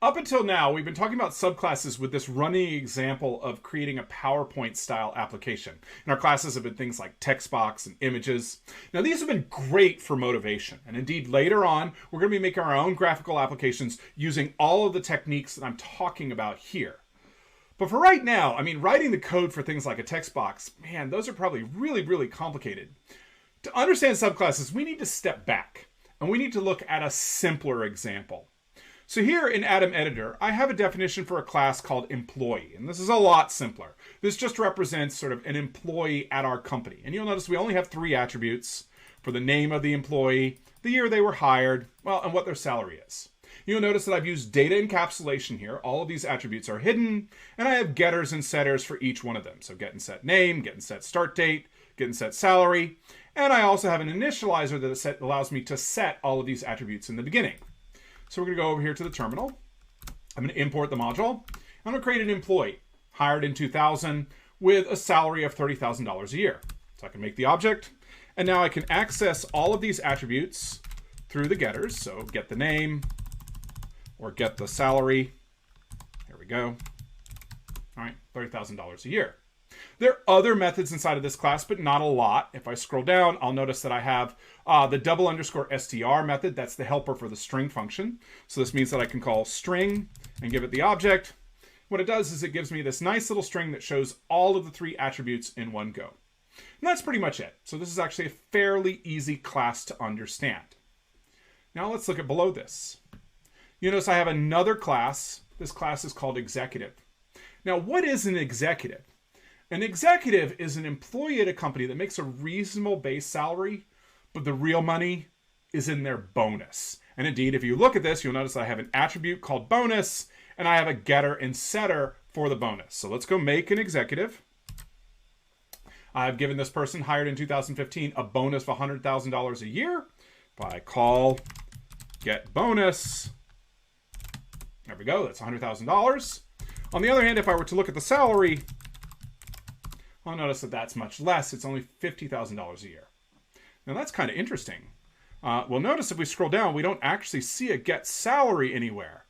Up until now, we've been talking about subclasses with this running example of creating a PowerPoint style application. And our classes have been things like text box and images. Now, these have been great for motivation. And indeed, later on, we're going to be making our own graphical applications using all of the techniques that I'm talking about here. But for right now, writing the code for things like a text box, man, those are probably really complicated. To understand subclasses, we need to step back and we need to look at a simpler example. So here in Atom Editor, I have a definition for a class called employee, and this is a lot simpler. This just represents sort of an employee at our company. And you'll notice we only have 3 attributes for the name of the employee, the year they were hired, and what their salary is. You'll notice that I've used data encapsulation here. All of these attributes are hidden, and I have getters and setters for each one of them. So get and set name, get and set start date, get and set salary, and I also have an initializer that allows me to set all of these attributes in the beginning. So we're going to go over here to the terminal. I'm going to import the module. I'm going to create an employee hired in 2000 with a salary of $30,000 a year. So I can make the object. And now I can access all of these attributes through the getters. So get the name or get the salary. Here we go. All right, $30,000 a year. There are other methods inside of this class, but not a lot. If I scroll down, I'll notice that I have the _str method. That's the helper for the string function. So this means that I can call string and give it the object. What it does is it gives me this nice little string that shows all of the 3 attributes in one go. And that's pretty much it. So this is actually a fairly easy class to understand. Now let's look at below this. You notice I have another class. This class is called executive. Now, what is an executive? An executive is an employee at a company that makes a reasonable base salary, but the real money is in their bonus. And indeed, if you look at this, you'll notice I have an attribute called bonus, and I have a getter and setter for the bonus. So let's go make an executive. I've given this person hired in 2015 a bonus of $100,000 a year. If I call get bonus, there we go, that's $100,000. On the other hand, if I were to look at the salary, I'll notice that that's much less. It's only $50,000 a year. Now that's kind of interesting. Well, notice if we scroll down, we don't actually see a get salary anywhere.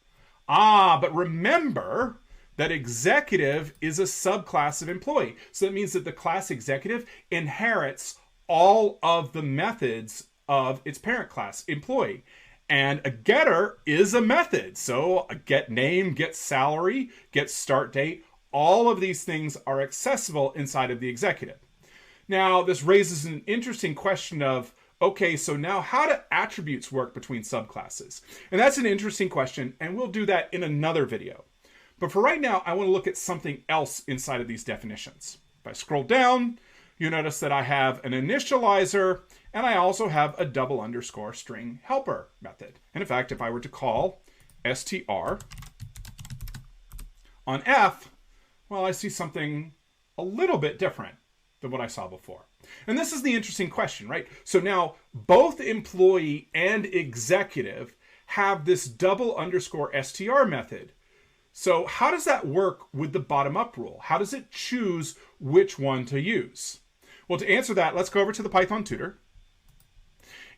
But remember that executive is a subclass of employee. So that means that the class executive inherits all of the methods of its parent class employee. And a getter is a method. So a get name, get salary, get start date, all of these things are accessible inside of the executive. Now, this raises an interesting question of, okay, so now how do attributes work between subclasses? And that's an interesting question, and we'll do that in another video. But for right now, I want to look at something else inside of these definitions. If I scroll down, you notice that I have an initializer, and I also have a _string helper method. And in fact, if I were to call str on F, well, I see something a little bit different than what I saw before. And this is the interesting question, right? So now both employee and executive have this _str method. So how does that work with the bottom-up rule? How does it choose which one to use? Well, to answer that, let's go over to the Python tutor.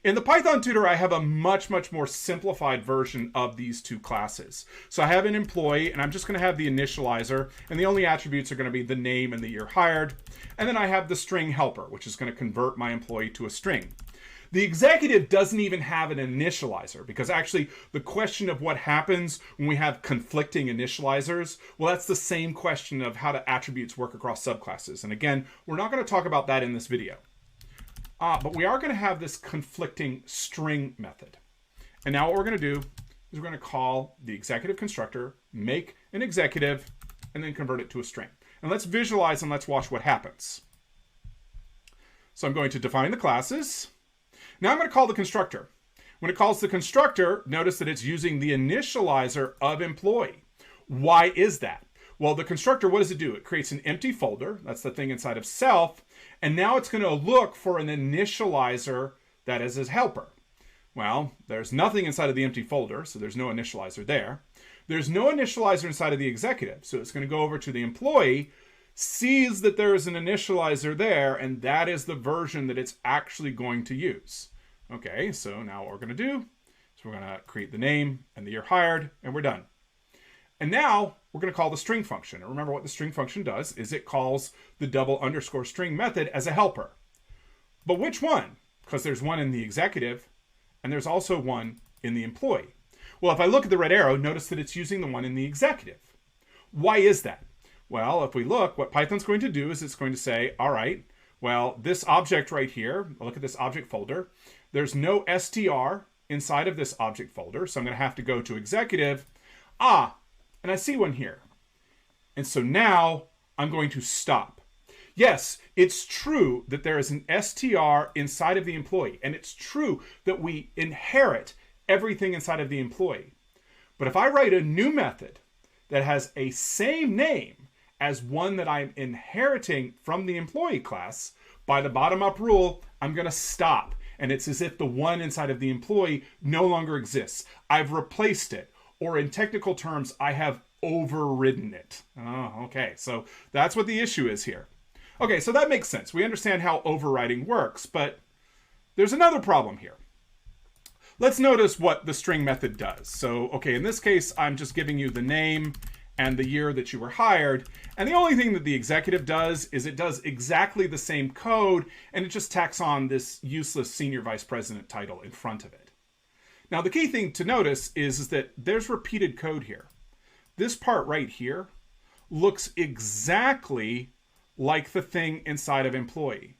In the Python tutor, I have a much more simplified version of these 2 classes. So I have an employee, and I'm just going to have the initializer, and the only attributes are going to be the name and the year hired. And then I have the string helper, which is going to convert my employee to a string. The executive doesn't even have an initializer, because actually the question of what happens when we have conflicting initializers, well, that's the same question of how do attributes work across subclasses. And again, we're not going to talk about that in this video. But we are going to have this conflicting string method. And now what we're going to do is we're going to call the executive constructor, make an executive, and then convert it to a string. And let's visualize and let's watch what happens. So I'm going to define the classes. Now I'm going to call the constructor. When it calls the constructor, notice that it's using the initializer of employee. Why is that? Well, the constructor, what does it do? It creates an empty folder. That's the thing inside of self. And now it's going to look for an initializer that is as helper. Well, there's nothing inside of the empty folder, so there's no initializer there. There's no initializer inside of the executive, so it's going to go over to the employee, sees that there is an initializer there, and that is the version that it's actually going to use. Okay, so now what we're going to do is we're going to create the name and the year hired, and we're done. And now we're going to call the string function. And remember what the string function does is it calls the double underscore string method as a helper. But which one? Because there's one in the executive and there's also one in the employee. Well, if I look at the red arrow, notice that it's using the one in the executive. Why is that? Well, if we look, what Python's going to do is it's going to say, all right, well, this object right here, look at this object folder. There's no str inside of this object folder, so I'm going to have to go to executive. And I see one here. And so now I'm going to stop. Yes, it's true that there is an str inside of the employee, and it's true that we inherit everything inside of the employee. But if I write a new method that has a same name as one that I'm inheriting from the employee class, by the bottom-up rule, I'm going to stop. And it's as if the one inside of the employee no longer exists. I've replaced it. Or in technical terms, I have overridden it. Oh, okay. So that's what the issue is here. Okay, so that makes sense. We understand how overriding works, but there's another problem here. Let's notice what the string method does. So, okay, in this case, I'm just giving you the name and the year that you were hired. And the only thing that the executive does is it does exactly the same code, and it just tacks on this useless senior vice president title in front of it. Now, the key thing to notice is that there's repeated code here. This part right here looks exactly like the thing inside of employee.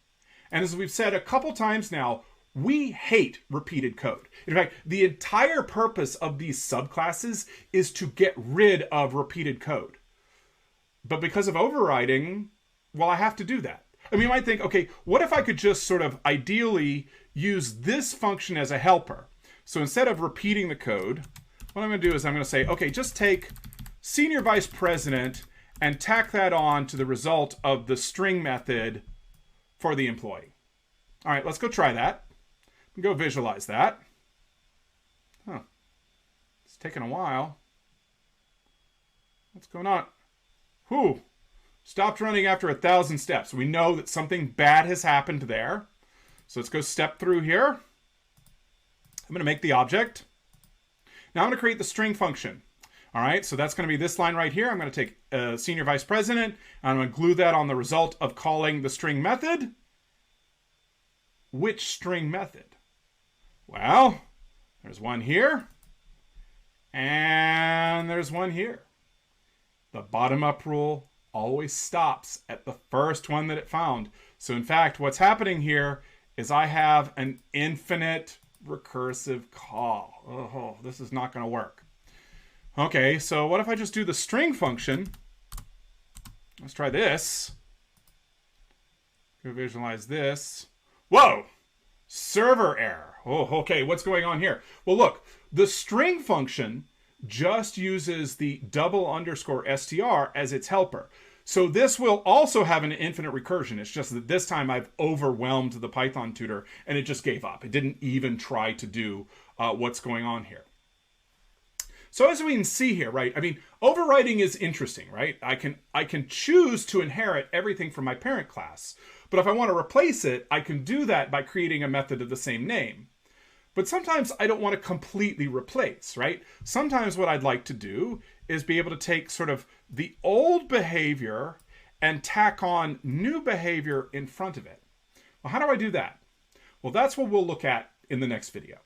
And as we've said a couple times now, we hate repeated code. In fact, the entire purpose of these subclasses is to get rid of repeated code. But because of overriding, well, I have to do that. I mean, you might think, okay, what if I could just sort of ideally use this function as a helper? So instead of repeating the code, what I'm going to do is I'm going to say, okay, just take senior vice president and tack that on to the result of the string method for the employee. All right, let's go try that. Go visualize that. It's taking a while. What's going on? Whew. Stopped running after 1,000 steps. We know that something bad has happened there. So let's go step through here. I'm going to make the object. Now I'm going to create the string function. All right, so that's going to be this line right here. I'm going to take senior vice president, and I'm going to glue that on the result of calling the string method. Which string method? Well, there's one here, and there's one here. The bottom-up rule always stops at the first one that it found. So in fact, what's happening here is I have an infinite recursive call. Oh, this is not going to work. Okay, so what if I just do the string function? Let's try this. Go visualize this. Whoa! Server error. Oh, okay, what's going on here? Well, look, the string function just uses the double underscore str as its helper. So this will also have an infinite recursion. It's just that this time I've overwhelmed the Python tutor and it just gave up. It didn't even try to do what's going on here. So as we can see here, right, I mean, overriding is interesting, right? I can choose to inherit everything from my parent class. But if I want to replace it, I can do that by creating a method of the same name. But sometimes I don't want to completely replace, right? Sometimes what I'd like to do is be able to take sort of the old behavior and tack on new behavior in front of it. Well, how do I do that? Well, that's what we'll look at in the next video.